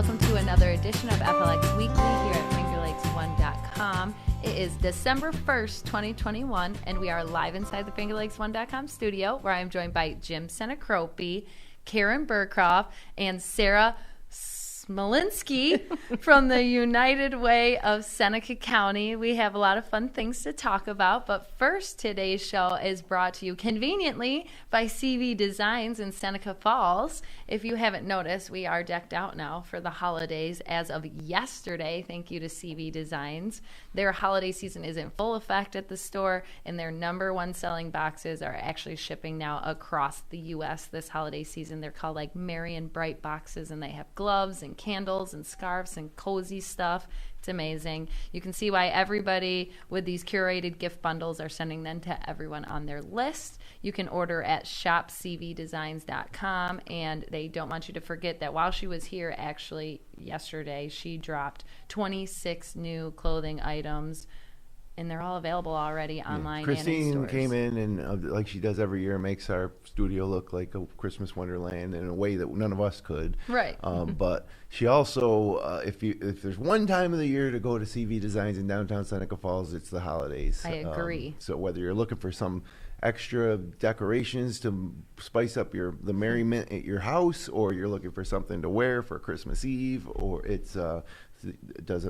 welcome to another edition of FLX Weekly here at FingerLakes1.com. It is December 1st, 2021, and we are live inside the FingerLakes1.com studio, where I am joined by Jim Sinicropi, Karen Burcroff, and Sarah Smolinski from the United Way of Seneca County. We have a lot of fun things to talk about, but first, today's show is brought to you conveniently by CV Designs in Seneca Falls. If you haven't noticed, we are decked out now for the holidays as of yesterday. Thank you to CV Designs. Their holiday season is in full effect at the store, and their number one selling boxes are actually shipping now across the U.S. this holiday season. They're called like Merry and Bright boxes, and they have gloves and candles and scarves and cozy stuff. It's amazing. You can see why everybody with these curated gift bundles are sending them to everyone on their list. You can order at shopcvdesigns.com, and they don't want you to forget that while she was here actually yesterday, she dropped 26 new clothing items, and they're all available already online. Christine and in stores. came in and, like she does every year, makes our studio look like a Christmas wonderland in a way that none of us could. Right. But she also, if there's one time of the year to go to CV Designs in downtown Seneca Falls, it's the holidays. I agree. So whether you're looking for some extra decorations to spice up the merriment at your house, or you're looking for something to wear for Christmas Eve, or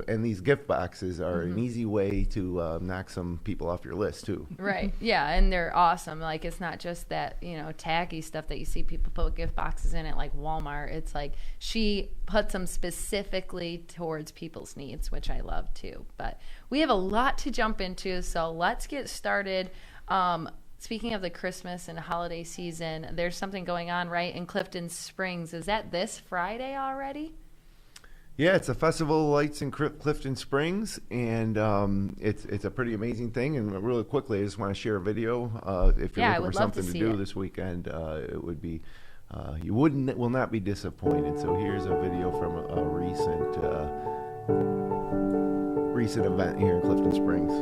and these gift boxes are an easy way to knock some people off your list too. Right. Yeah, and they're awesome. Like, it's not just that, tacky stuff that you see people put gift boxes in at like Walmart. It's like she puts them specifically towards people's needs, which I love too. But we have a lot to jump into, so let's get started. Speaking of the Christmas and holiday season, there's something going on right in Clifton Springs. Is that this Friday already? Yeah, it's a festival of lights in Clifton Springs, and it's a pretty amazing thing. And really quickly, I just want to share a video. If you're looking for something to do this weekend, it would be you will not be disappointed. So here's a video from a recent event here in Clifton Springs.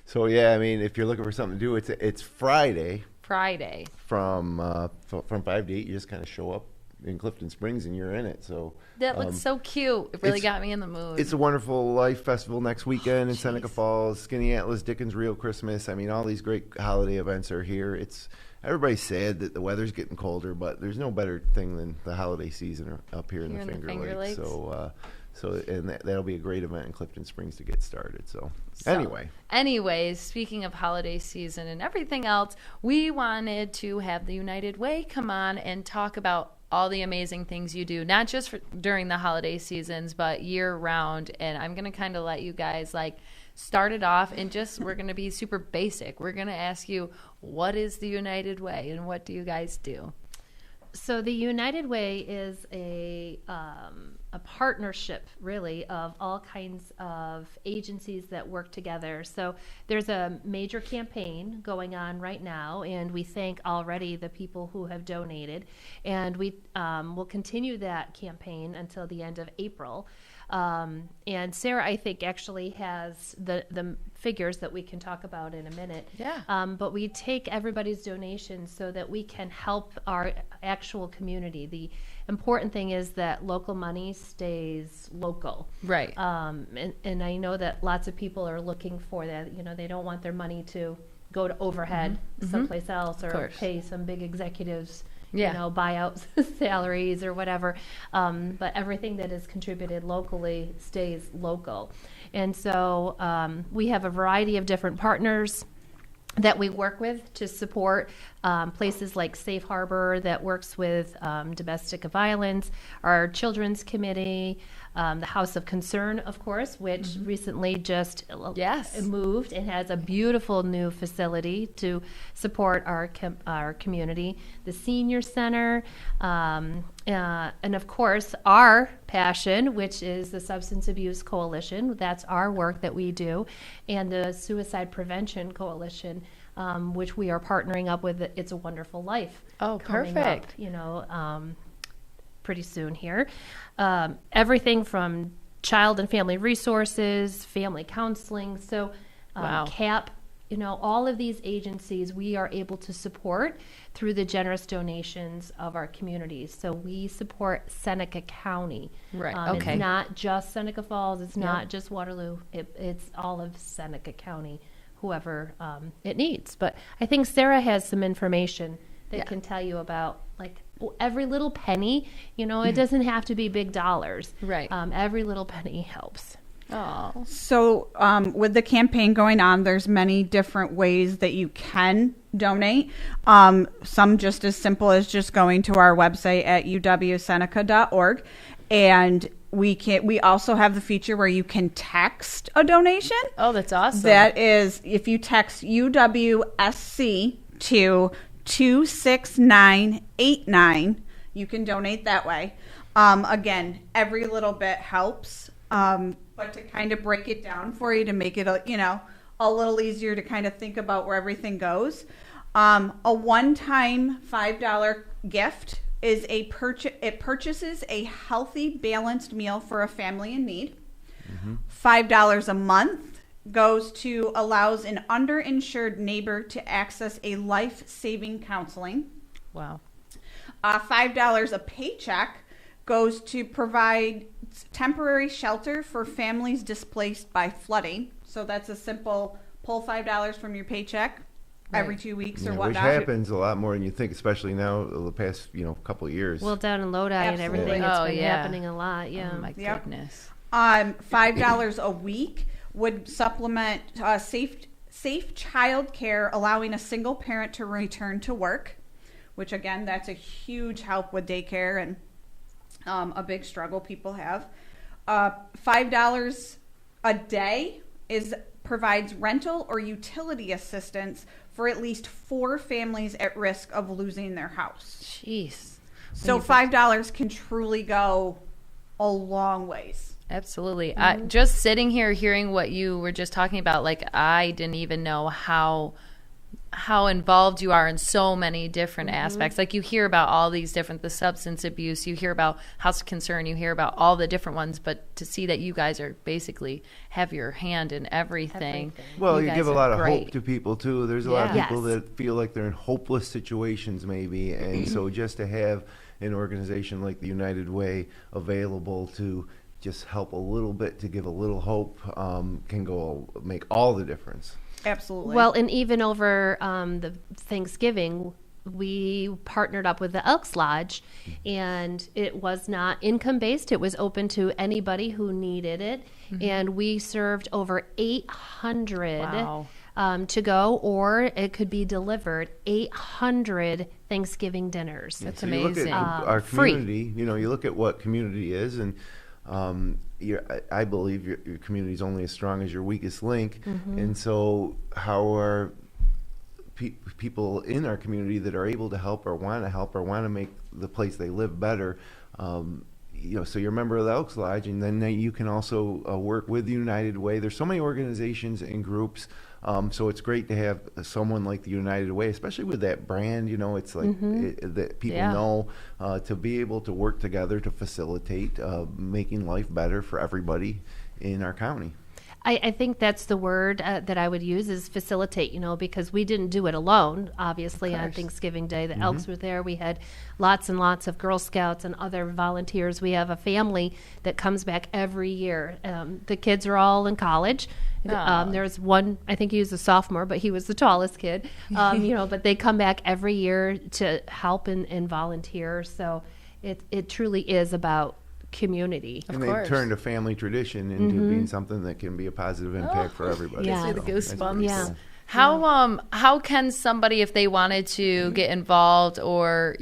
So yeah, I mean, if you're looking for something to do, it's Friday. Friday. From 5 to 8, you just kind of show up in Clifton Springs and you're in it. So that looks so cute. It really got me in the mood. It's a Wonderful Life Festival next weekend in Seneca Falls. Skinny Atlas, Dickens Real Christmas. I mean, all these great holiday events are here. Everybody's sad that the weather's getting colder, but there's no better thing than the holiday season up here in the Finger Lakes. And that'll be a great event in Clifton Springs to get started. Anyways, speaking of holiday season and everything else, we wanted to have the United Way come on and talk about all the amazing things you do, not just during the holiday seasons, but year round. And I'm going to kind of let you guys start it off, and we're going to be super basic. We're going to ask you, what is the United Way and what do you guys do? So the United Way is a partnership, really, of all kinds of agencies that work together. So there's a major campaign going on right now, and we thank already the people who have donated. And we will continue that campaign until the end of April. And Sarah, I think, actually has the figures that we can talk about in a minute. Yeah. But we take everybody's donations so that we can help our actual community. The important thing is that local money stays local. Right. And I know that lots of people are looking for that. They don't want their money to go to overhead someplace else or pay some big executives, buyout salaries or whatever. But everything that is contributed locally stays local. And so we have a variety of different partners that we work with to support places like Safe Harbor that works with domestic violence, our Children's Committee, the House of Concern, of course, which recently just moved and has a beautiful new facility to support our community, the Senior Center, and of course our passion, which is the Substance Abuse Coalition. That's our work that we do, and the Suicide Prevention Coalition, which we are partnering up with It's a Wonderful Life. Oh, perfect. Up, pretty soon here. Everything from child and family resources, family counseling. So CAP, all of these agencies we are able to support through the generous donations of our communities. So we support Seneca County. Right. It's not just Seneca Falls. It's not just Waterloo. It's all of Seneca County, whoever it needs. But I think Sarah has some information that can tell you about every little penny. It doesn't have to be big dollars. Right. Every little penny helps. Oh. So with the campaign going on, there's many different ways that you can donate. Some just as simple as just going to our website at uwseneca.org. And we also have the feature where you can text a donation. Oh, that's awesome. That is, if you text UWSC to 26989, you can donate that way. Again, every little bit helps. But to kind of break it down for you to make it a little easier to kind of think about where everything goes. A one-time $5 gift is it purchases a healthy, balanced meal for a family in need. $5 a month allows an underinsured neighbor to access a life-saving counseling. Wow. $5 a paycheck goes to provide temporary shelter for families displaced by flooding. So that's a simple pull $5 from your paycheck every 2 weeks or whatnot. Which happens a lot more than you think, especially now the past couple of years. Well, down in Lodi and everything, it's been happening a lot. Yeah. Oh my goodness. $5 a week would supplement safe child care, allowing a single parent to return to work, which again, that's a huge help with daycare and a big struggle people have. $5 a day provides rental or utility assistance for at least 4 families at risk of losing their house. Jeez. So $5 can truly go a long ways. Absolutely. Just sitting here hearing what you were just talking about, I didn't even know how involved you are in so many different aspects. You hear about all these different, the substance abuse, you hear about House of Concern, you hear about all the different ones, but to see that you guys are basically have your hand in everything. Well, you give a lot of hope to people too. There's a lot of people that feel like they're in hopeless situations maybe, and so just to have an organization like the United Way available to just help a little bit, to give a little hope, can make all the difference. Absolutely. Well, and even over the Thanksgiving, we partnered up with the Elks Lodge, and it was not income-based. It was open to anybody who needed it, and we served over 800 to go, or it could be delivered, 800 Thanksgiving dinners. That's so amazing. You look at our community, you look at what community is, and I believe your community is only as strong as your weakest link. And so how are people in our community that are able to help or want to make the place they live better? So you're a member of the Elks Lodge, and then you can also work with the United Way. There's so many organizations and groups. So it's great to have someone like the United Way, especially with that brand, it's that people know, to be able to work together to facilitate making life better for everybody in our county. I think that's the word that I would use is facilitate, because we didn't do it alone, obviously, on Thanksgiving Day. The Elks were there. We had lots and lots of Girl Scouts and other volunteers. We have a family that comes back every year. The kids are all in college. There's one, I think he was a sophomore, but he was the tallest kid. But they come back every year to help and volunteer. So it truly is about community. And they've turned a family tradition into being something that can be a positive impact for everybody. Yeah. The goosebumps. Yeah. How can somebody, if they wanted to get involved or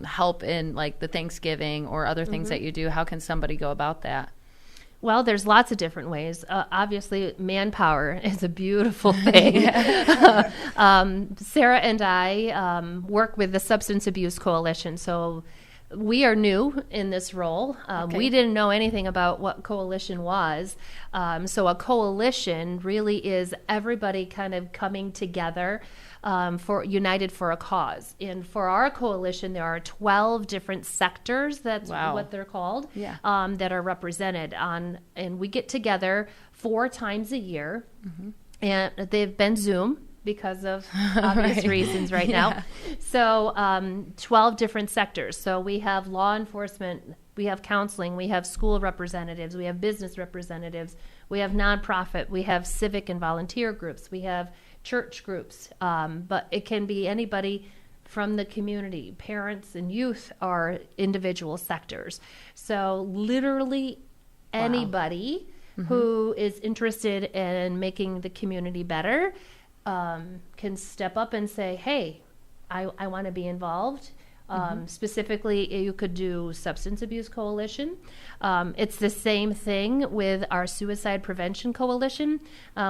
help in like the Thanksgiving or other things that you do, how can somebody go about that? Well, there's lots of different ways. Obviously, manpower is a beautiful thing. Sarah and I work with the Substance Abuse Coalition, so we are new in this role. We didn't know anything about what coalition was. So a coalition really is everybody kind of coming together united for a cause. And for our coalition, there are 12 different sectors, that's what they're called, that are represented on, and we get together 4 times a year, and they've been Zoom because of obvious reasons right now. So 12 different sectors. So we have law enforcement, we have counseling, we have school representatives, we have business representatives, we have nonprofit, we have civic and volunteer groups, we have church groups, but it can be anybody from the community. Parents and youth are individual sectors. So literally anybody who is interested in making the community better can step up and say, hey, I want to be involved. Specifically, you could do Substance Abuse Coalition. It's the same thing with our Suicide Prevention Coalition.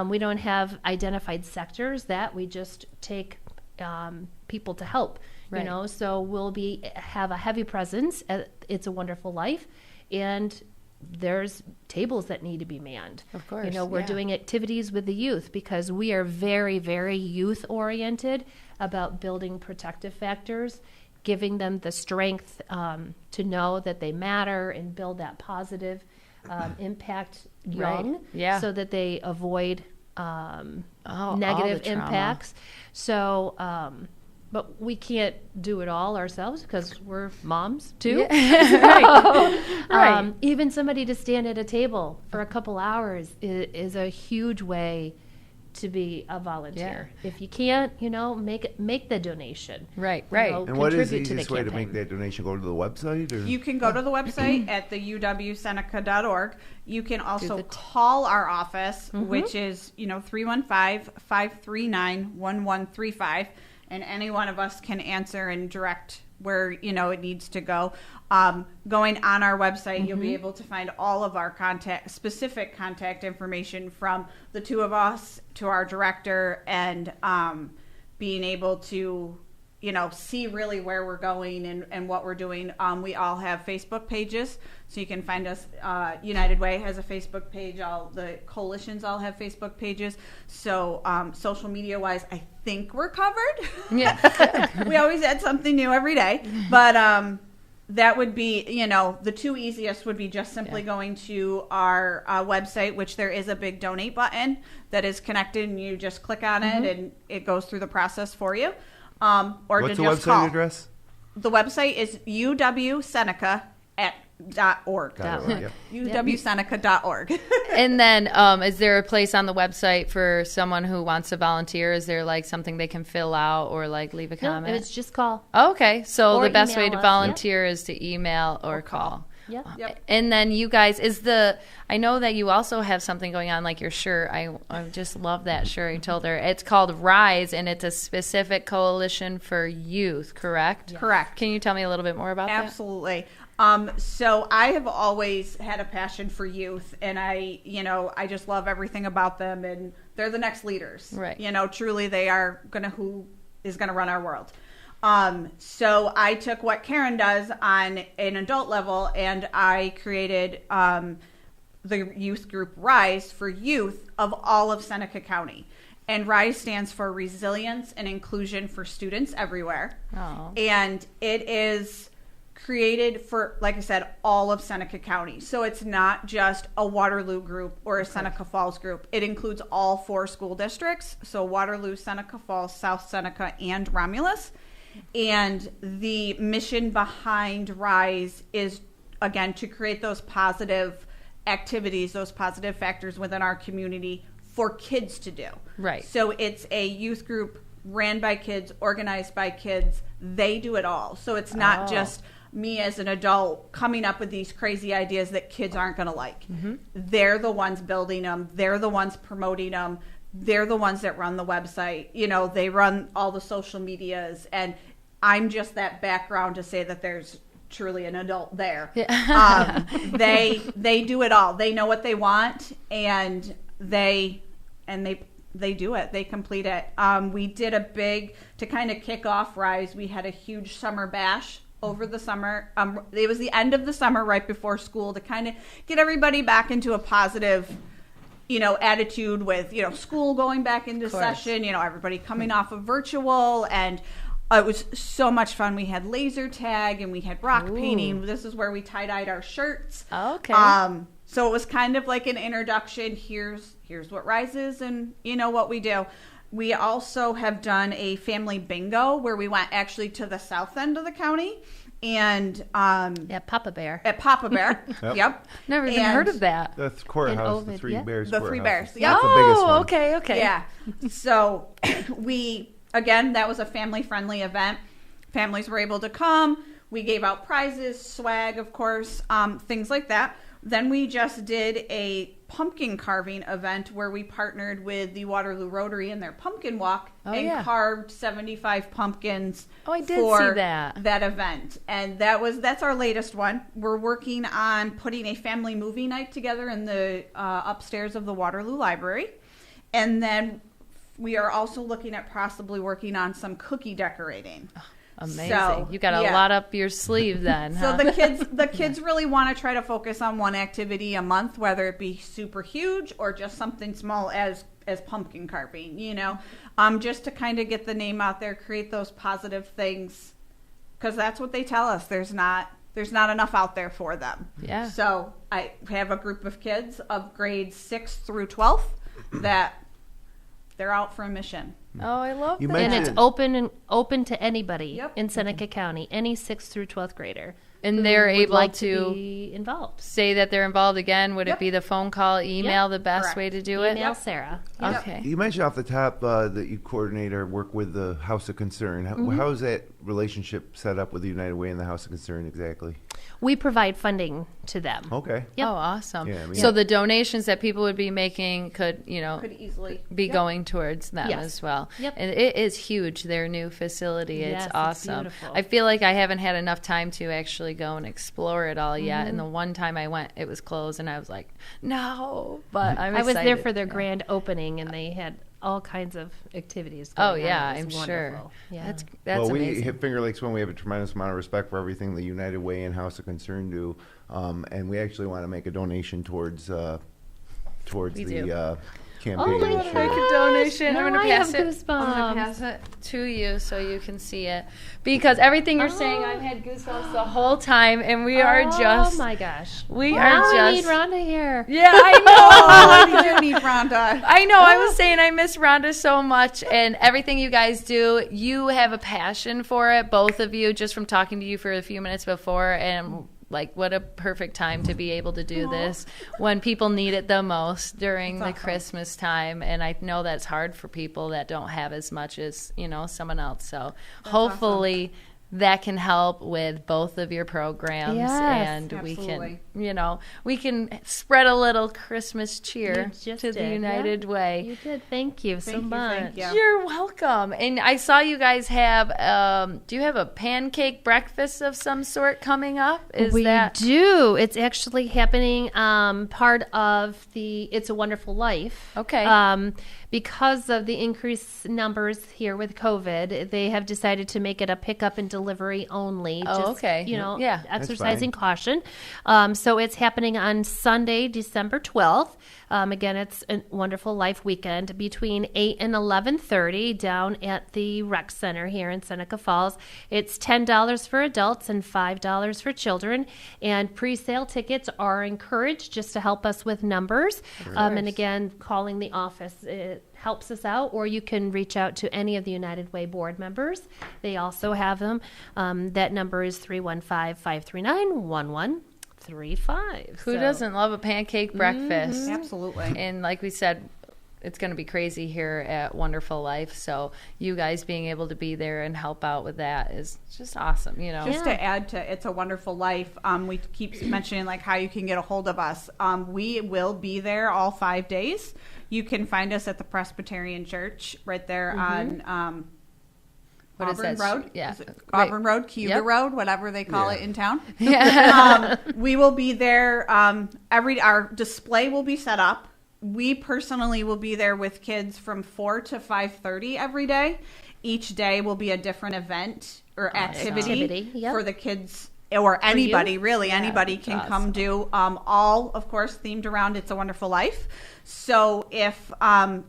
We don't have identified sectors that we just take people to help, so we'll have a heavy presence at It's a Wonderful Life, and there's tables that need to be manned. Of course. We're doing activities with the youth because we are very, very youth oriented about building protective factors, giving them the strength to know that they matter and build that positive impact young so that they avoid negative impacts. So, but we can't do it all ourselves because we're moms too. Even somebody to stand at a table for a couple hours is a huge way to be a volunteer. If you can't, make the donation. Right. And what is the easiest way to make that donation? Go to the website? Or? You can go to the website at the uwseneca.org. You can also call our office, which is, 315-539-1135. And any one of us can answer and direct where, it needs to go. Going on our website, you'll be able to find all of our specific contact information from the two of us to our director, and being able to, see really where we're going and what we're doing. We all have Facebook pages, so you can find us. United Way has a Facebook page. All the coalitions all have Facebook pages. So social media wise, I think we're covered. We always add something new every day, but that would be, the two easiest would be just simply going to our website, which there is a big donate button that is connected, and you just click on it and it goes through the process for you. Or what's to the just website call. address? The website is uwseneca.org. uwseneca.org. And then is there a place on the website for someone who wants to volunteer? Is there like something they can fill out or like leave a comment? No, it's just call. Oh, okay. So Or the best way email to us. volunteer is to email or call. Yep. And then you guys, I know that you also have something going on, like your shirt. I just love that shirt. I told her it's called Rise, and it's a specific coalition for youth, correct? Yes. Correct. Can you tell me a little bit more about that? Absolutely. So I have always had a passion for youth, and I just love everything about them, and they're the next leaders. Right. Truly they are who is going to run our world. So I took what Karen does on an adult level, and I created the youth group Rise for youth of all of Seneca County. And RISE stands for Resilience and Inclusion for Students Everywhere. Oh. And it is created for, like I said, all of Seneca County. So it's not just a Waterloo group or a Seneca Falls group. It includes all 4 school districts. So Waterloo, Seneca Falls, South Seneca, and Romulus. And the mission behind RISE is, again, to create those positive activities, those positive factors within our community for kids to do. Right. So it's a youth group ran by kids, organized by kids. They do it all. So it's not just me as an adult coming up with these crazy ideas that kids aren't going to like. They're the ones building them. They're the ones promoting them. They're the ones that run the website. You know, they run all the social medias. And I'm just that background to say that there's truly an adult there. Yeah. They do it all. They know what they want, and they do it. They complete it. We did a big, to kind of kick off RISE, we had a huge summer bash over the summer. It was the end of the summer right before school to kind of get everybody back into a positive, attitude with, school going back into session, everybody coming off of virtual, and it was so much fun. We had laser tag and we had rock painting. This is where we tie-dyed our shirts. Okay. So it was kind of like an introduction. Here's what RISE is and what we do. We also have done a family bingo where we went actually to the south end of the county and At Papa Bear. Yep. Never even heard of that. That's courthouse, the Ovid, Three Bears. The Three Courthouse. Bears. Yep. That's the biggest one. Okay. Yeah. So again, that was a family-friendly event. Families were able to come. We gave out prizes, swag, of course, things like that. Then we just did a pumpkin carving event where we partnered with the Waterloo Rotary and their pumpkin walk carved 75 pumpkins. Oh, I did for see that event. And that's our latest one. We're working on putting a family movie night together in the upstairs of the Waterloo Library. And then we are also looking at possibly working on some cookie decorating. Amazing. So, you got a lot up your sleeve then, huh? So the kids really want to try to focus on one activity a month, whether it be super huge or just something small as pumpkin carving, just to kind of get the name out there, create those positive things, because that's what they tell us. There's not enough out there for them. Yeah. So I have a group of kids of grades 6th through 12th that they're out for a mission. Oh, I love that. And it's open to anybody in Seneca County, any 6th through 12th grader. And they're able to be involved. Say that they're involved again. Would it be the phone call, email, the best way to do it? Email Sarah. Okay. You mentioned off the top that you coordinate or work with the House of Concern. How is that relationship set up with the United Way and the House of Concern exactly? We provide funding to them. Okay. Yep. Oh, awesome. Yeah, so the donations that people would be making could easily be going towards them as well. Yep. And it is huge, their new facility. Yes, it's awesome. it's beautiful. I feel like I haven't had enough time to actually go and explore it all yet. And the one time I went, it was closed, and I was like, no. But I was there for their grand opening, and they had all kinds of activities going on. I'm wonderful. sure. Yeah. That's amazing. We hit Finger Lakes when we have a tremendous amount of respect for everything the United Way and House of Concern do, and we actually want to make a donation towards the campaign. Oh my this God, year. make a donation. I'm Now going to I pass have it. goosebumps. I'm going to pass it to you so you can see it. Because everything you're saying, I've had goosebumps the whole time, and we are just... Oh my gosh. We now are just... I need Rhonda here. Yeah, I know. I do need Rhonda. I know. I was saying I miss Rhonda so much, and everything you guys do, you have a passion for it, both of you, just from talking to you for a few minutes before, and like what a perfect time to be able to do this when people need it the most during the Christmas time. And I know that's hard for people that don't have as much as someone else. So hopefully that can help with both of your programs. Yes, and absolutely. we can spread a little Christmas cheer You just to the did. United Way. You did. Thank you so much. Thank you. You're welcome. And I saw you guys have, do you have a pancake breakfast of some sort coming up? We do. It's actually happening part of the It's a Wonderful Life. Okay. Because of the increased numbers here with COVID, they have decided to make it a pickup and delivery only. Oh, okay. You know, Yeah. exercising caution. So it's happening on Sunday, December 12th. Again, it's a wonderful life weekend between 8 and 11:30 down at the rec center here in Seneca Falls. It's $10 for adults and $5 for children. And pre-sale tickets are encouraged just to help us with numbers. And again, calling the office, it helps us out, or you can reach out to any of the United Way board members. They also have them. That number is 315-539-1135. Who doesn't love a pancake breakfast? Absolutely. And like we said, it's going to be crazy here at Wonderful Life. So you guys being able to be there and help out with that is just awesome, you know. Just to add to It's a Wonderful Life, we keep mentioning like how you can get a hold of us. We will be there all 5 days. You can find us at the Presbyterian Church right there on What is Auburn that? Road. Yeah. Is it Auburn Road, Cuba Yep. Road, whatever they call Yeah. it in town. Yeah. We will be there. Our display will be set up. We personally will be there with kids from 4 to 5:30 every day. Each day will be a different event or activity Yep. for the kids or anybody, really. Yeah, anybody that's can awesome. come do, all, of course, themed around It's a Wonderful Life. So if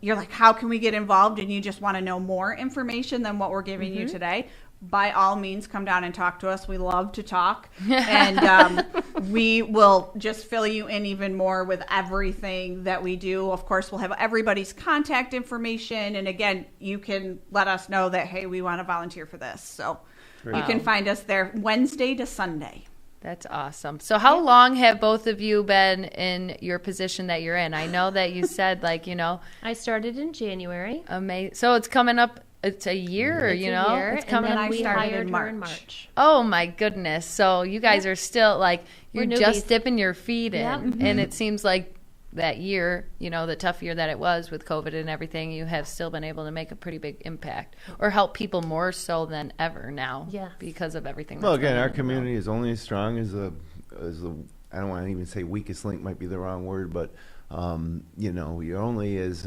you're like, how can we get involved, and you just want to know more information than what we're giving you today, by all means, come down and talk to us. We love to talk. And we will just fill you in even more with everything that we do. Of course, we'll have everybody's contact information. And again, you can let us know that, hey, we want to volunteer for this. So you can find us there Wednesday to Sunday. That's awesome. So how long have both of you been in your position that you're in? I know that you said, like, you know, I started in January. amazing. So it's coming up. It's a year, It's you a know. year, It's and coming then up. we started hired in her in March. March. Oh my goodness. So you guys are still like, you're We're just newbies. dipping your feet in. Yep. And it seems like that year, you know, the tough year that it was with COVID and everything, you have still been able to make a pretty big impact or help people more so than ever now Yes. because of everything. Well, that's again, going our on in the world. community is only as strong as the I don't want to even say weakest link might be the wrong word, but you know, you're only as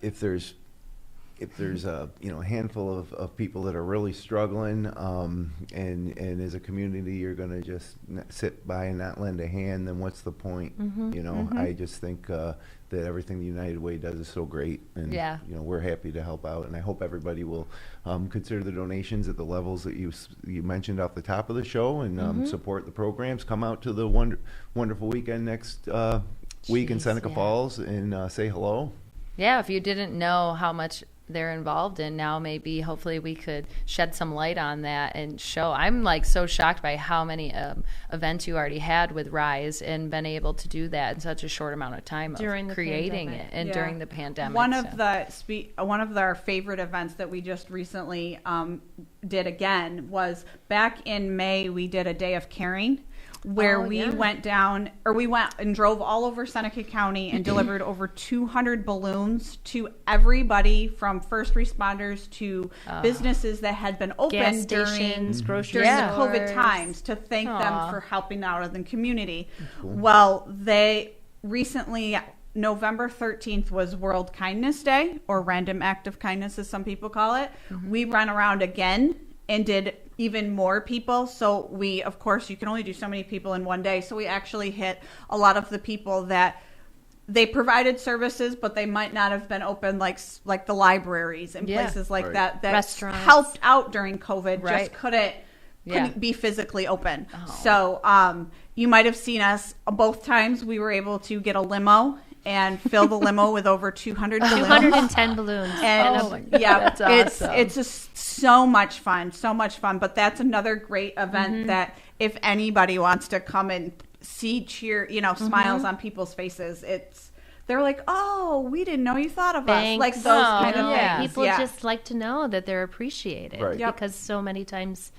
if there's a handful of people that are really struggling, and as a community you're going to just sit by and not lend a hand, then what's the point? You know, I just think that everything the United Way does is so great, and Yeah. you know, we're happy to help out, and I hope everybody will consider the donations at the levels that you mentioned off the top of the show, and support the programs. Come out to the wonderful weekend next week in Jeez, Seneca yeah. Falls and say hello. Yeah, if you didn't know how much they're involved in now, maybe hopefully we could shed some light on that and show. I'm like so shocked by how many events you already had with Rise and been able to do that in such a short amount of time During of the creating pandemic. it and Yeah. during the pandemic. One so. of our favorite events that we just recently did again was back in May. We did a day of caring, where we went down, or we went and drove all over Seneca County and delivered over 200 balloons to everybody from first responders to businesses that had been open Gas during stations, grocery during the stores. COVID times, to thank Aw. them for helping out in the community. Well, they recently, November 13th was World Kindness Day, or Random Act of Kindness as some people call it. We ran around again and did even more people. So we, of course, you can only do so many people in one day. So we actually hit a lot of the people that they provided services, but they might not have been open, like the libraries and Yeah. places like Right. that Restaurants. helped out during COVID, Right. just couldn't Yeah. be physically open. Oh. So you might have seen us both times. We were able to get a limo and fill the limo with over 200 balloons. 210 balloons. And Oh my God, yeah, that's it's awesome. just so much fun. But that's another great event that if anybody wants to come and see smiles on people's faces, they're like, oh, we didn't know you thought of Thanks. us. Like those Oh, kind of yeah. things. People Yeah. just like to know that they're appreciated, Right. Yep. because so many times,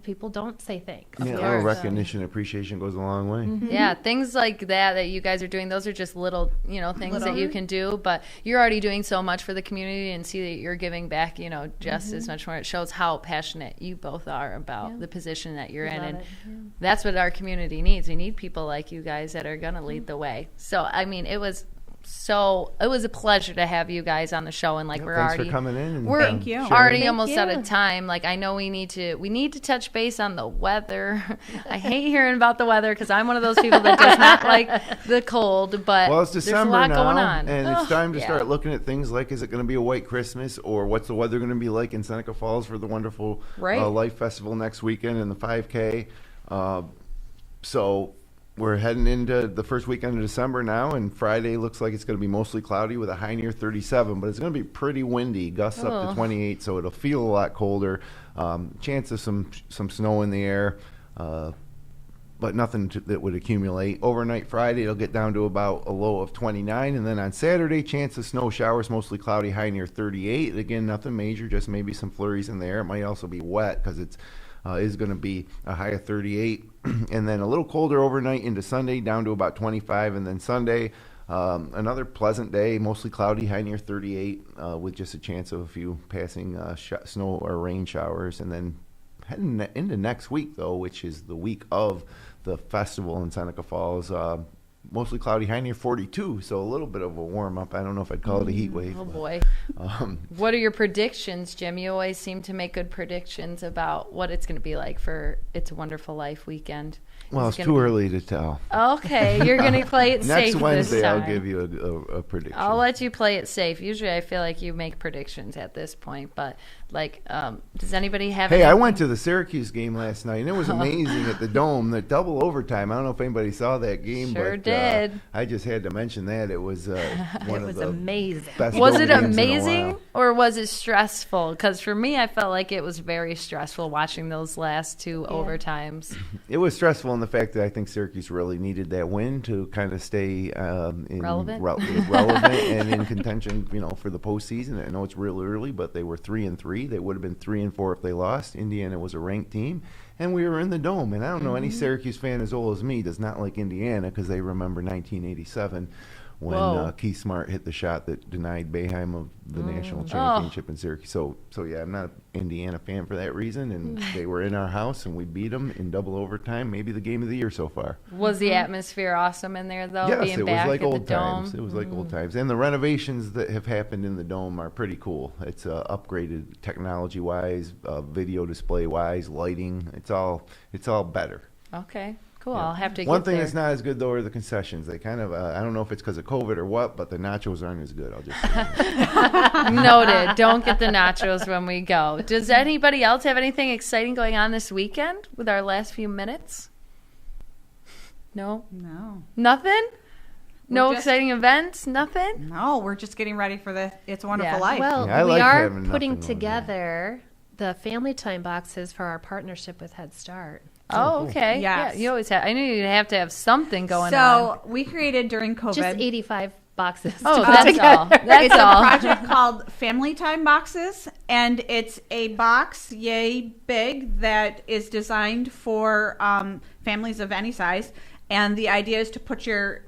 people don't say thanks. Yeah, a course. little recognition, appreciation goes a long way. Yeah, things like that you guys are doing, those are just little, things that you can do, but you're already doing so much for the community, and see that you're giving back, just as much more. It shows how passionate you both are about the position that you're in, love and it, yeah. that's what our community needs. We need people like you guys that are going to lead the way. So, I mean, it was So it was a pleasure to have you guys on the show, and Thanks already for coming in. And, we're Thank you. already Thank almost you. out of time. Like, I know we need to touch base on the weather. I hate hearing about the weather because I'm one of those people that does not like the cold. But well, it's there's December a lot now, going on, and it's time to yeah. start looking at things like, is it going to be a white Christmas, or what's the weather going to be like in Seneca Falls for the wonderful Right. Life Festival next weekend and the 5K. So we're heading into the first weekend of December now, and Friday looks like it's going to be mostly cloudy with a high near 37, but it's going to be pretty windy, gusts up to 28, so it'll feel a lot colder. Chance of some snow in the air, but nothing that would accumulate. Overnight Friday, it'll get down to about a low of 29, and then on Saturday, chance of snow showers, mostly cloudy, high near 38. Again, nothing major, just maybe some flurries in the air. It might also be wet because it's is going to be a high of 38, and then a little colder overnight into Sunday, down to about 25, and then Sunday, another pleasant day, mostly cloudy, high near 38, with just a chance of a few passing snow or rain showers, and then heading into next week, though, which is the week of the festival in Seneca Falls, mostly cloudy, high near 42, so a little bit of a warm-up. I don't know if I'd call it a heat wave. Oh, but, boy. What are your predictions, Jim? You always seem to make good predictions about what it's going to be like for It's a Wonderful Life weekend. well, it's too early to tell. Okay, you're going to play it safe Next Wednesday, this time. I'll give you a prediction. I'll let you play it safe. Usually I feel like you make predictions at this point, but does anybody have Hey, any- I went to the Syracuse game last night, and it was amazing at the Dome. The double overtime. I don't know if anybody saw that game, Sure but did. I just had to mention that it was one It of was the amazing. best. Was dome it games in a amazing while. or was it stressful? Because for me, I felt like it was very stressful watching those last two overtimes. It was stressful in the fact that I think Syracuse really needed that win to kind of stay Relevant? relevant and in contention, for the postseason. I know it's real early, but they were 3-3. They would have been 3-4 if they lost. Indiana was a ranked team, and we were in the Dome. And I don't know, any Syracuse fan as old as me does not like Indiana because they remember 1987 when Keith Smart hit the shot that denied Boeheim of the national championship in Syracuse. So yeah, I'm not an Indiana fan for that reason. And they were in our house, and we beat them in double overtime. Maybe the game of the year so far. Was the atmosphere awesome in there, though? Yes, being it was back like at old the times. Dome? It was like old times. And the renovations that have happened in the Dome are pretty cool. It's upgraded technology-wise, video display-wise, lighting. It's all better. Okay, cool. Yeah. I'll have to One get thing there. that's not as good, though, are the concessions. They kind of, I don't know if it's because of COVID or what, but the nachos aren't as good. I'll just say that. Noted. Don't get the nachos when we go. Does anybody else have anything exciting going on this weekend with our last few minutes? No? No. Nothing? No just- exciting events? Nothing? No, we're just getting ready for the It's a Wonderful Yeah. Life. Well, Yeah, I we like are having putting nothing going on. together the family time boxes for our partnership with Head Start. Oh, okay. Yes. Yeah, you always have. I knew you'd have to have something going on. So we created during COVID. Just 85 boxes. Oh, to put that's together. all. That's it's all. a project called Family Time Boxes, and it's a box yay big that is designed for families of any size. And the idea is to put your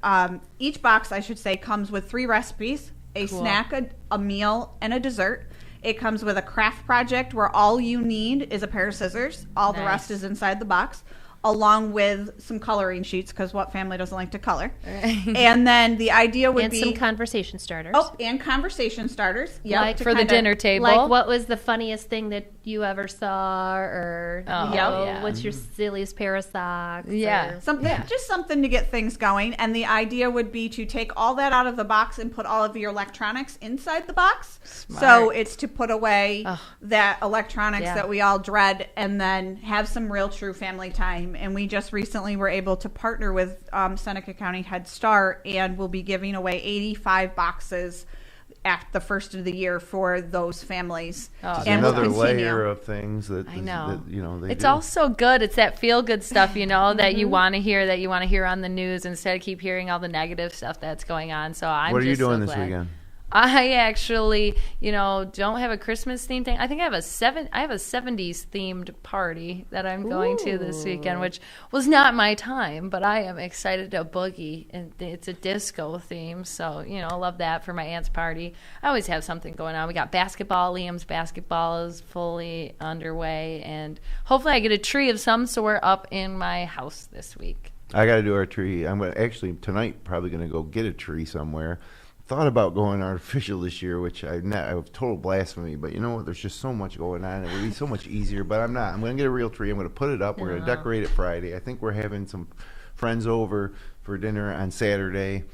each box, I should say, comes with 3 recipes: a Cool. snack, a meal, and a dessert. It comes with a craft project where all you need is a pair of scissors. All the rest Nice. is inside the box, along with some coloring sheets, because what family doesn't like to color? And then the idea would And be some conversation starters. Oh, and conversation starters. Yep, Like to For the kinda- dinner table. Like, what was the funniest thing that you ever saw? Or, Oh, yeah. what's your silliest pair of socks? Yeah. or- Something, just something to get things going. And the idea would be to take all that out of the box and put all of your electronics inside the box. Smart. So it's to put away Ugh. that electronics Yeah. that we all dread, and then have some real true family time. And we just recently were able to partner with Seneca County Head Start, and we'll be giving away 85 boxes at the first of the year for those families. Oh, Just and we'll another continue. layer of things that, I know. that, they It's do. all so good. It's that feel good stuff, that you want to hear, that you want to hear on the news instead of keep hearing all the negative stuff that's going on. So I'm What are you just so doing this glad. weekend? I actually, don't have a Christmas theme thing. I think I have a 70s themed party that I'm going to this weekend, which was not my time, but I am excited to boogie, and it's a disco theme, so I love that for my aunt's party. I always have something going on. We got basketball. Liam's basketball is fully underway, and hopefully I get a tree of some sort up in my house this week. I got to do our tree. I'm actually tonight probably going to go get a tree somewhere. thought about going artificial this year, which I have total blasphemy. But you know what? There's just so much going on. It would be so much easier. But I'm not. I'm going to get a real tree. I'm going to put it up. We're going to decorate it Friday. I think we're having some friends over for dinner on Saturday.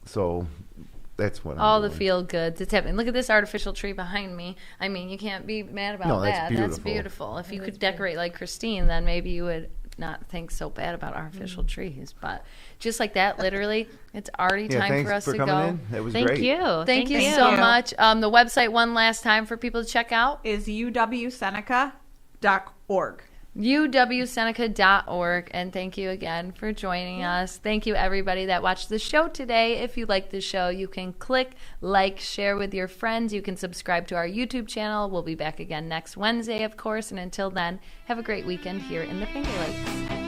So that's what all I'm the doing. feel goods. It's happening. Look at this artificial tree behind me. I mean, you can't be mad about No, that's that. beautiful. That's beautiful. If you could decorate like Christine, then maybe you would not think so bad about artificial trees. But just like that, literally, it's already time thanks for us to coming go. in. That was Thank great. you. Thank you so much. The website one last time for people to check out. Is uwseneca.org. uwseneca.org. And thank you again for joining us. Thank you, everybody that watched the show today. If you like the show, you can click, like, share with your friends. You can subscribe to our YouTube channel. We'll be back again next Wednesday, of course. And until then, have a great weekend here in the Finger Lakes.